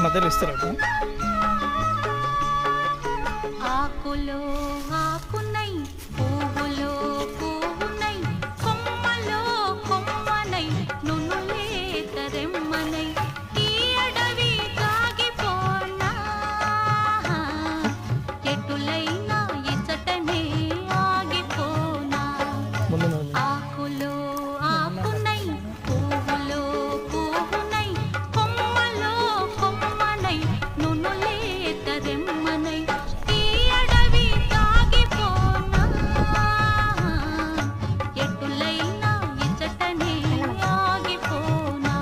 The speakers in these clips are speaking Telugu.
మధ్యలో ఇస్తారట. ఆకులో ఆకునై పువ్వులో పువ్వునై కొమ్మలో కొమ్మనై నునులే కరెమ్మనై ఈ అడవి సాగిపోనా ఎటులైనా ఇచటనే ఆగిపోనా. ఆకులో ఆకునై పువ్వులో పువ్వునై కొమ్మలో కొమ్మనై నునులే కరెమ్మనై ఈ అడవి సాగిపోనా ఎటులైనా ఇచటనే ఆగిపోనా.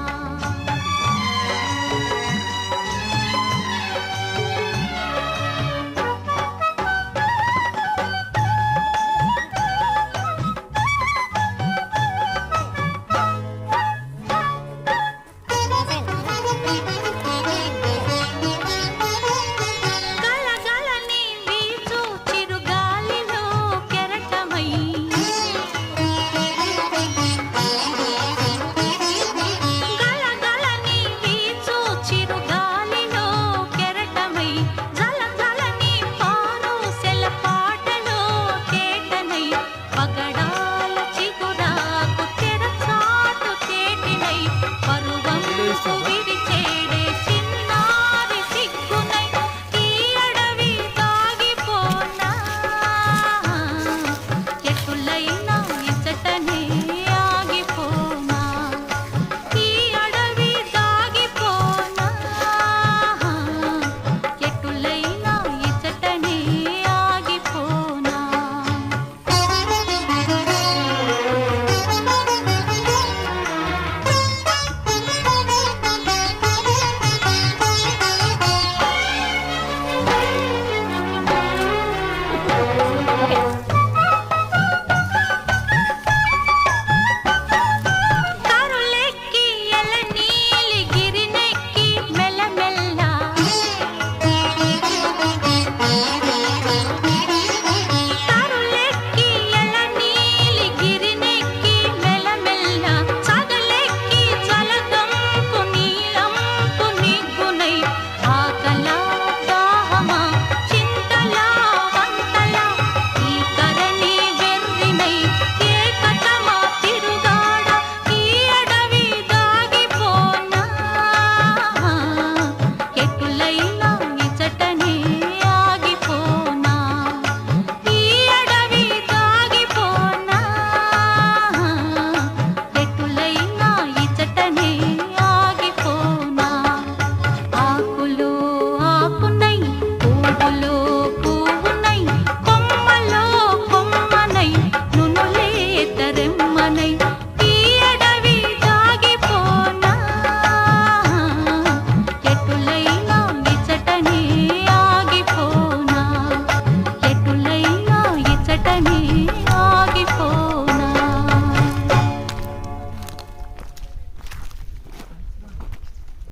గలగలని వీచు చిరుగాలిలో కెరటమై గలగలని వీచు చిరుగాలిలో కెరటమై జలజలని పారు సెలపాటలో తేటనై పగడాల చిగురాకు తెరచాటు తేటినై పరువంపు విరిచేడే చిన్నారి సిగ్గునై ఈ అడవి సాగిపోనా ఎటులైనా ఇచటనే ఆగిపోనా. ఈ అడవి సాగిపోనా ఎటులైనా ఇచటనే ఆగిపోనా. కరులెక్కి ఎలనీలి గిరినెక్కి మెల్లమెల్ల కరులెక్కి ఎలనీలి గిరినెక్కి మెల్లమెల్ల చదలెక్కి జలదంపు నీలంపు నిగ్గునై ఆకలా దాహమా చింతలా వంతలా ఈ కరణి వెర్రినై ఏకతమా తిరుగాడ ఈ అడవి దాగిపోనా ఎటులైనా ఇచటనే ఆగిపోనా. ఈ అడవి దాగిపోనా ఎటులైనా ఇచటనే ఆగిపోనా. ఆకులో ఆకునై పువ్వులో పువ్వునై కొమ్మలో కొమ్మనై నునులే తరెమ్మనై ఈ అడవి దాగిపోనా ఎటులైనా ఇచటనే ఆగిపోనా ఎటులైనా ఇచటనే ఆగిపోనా.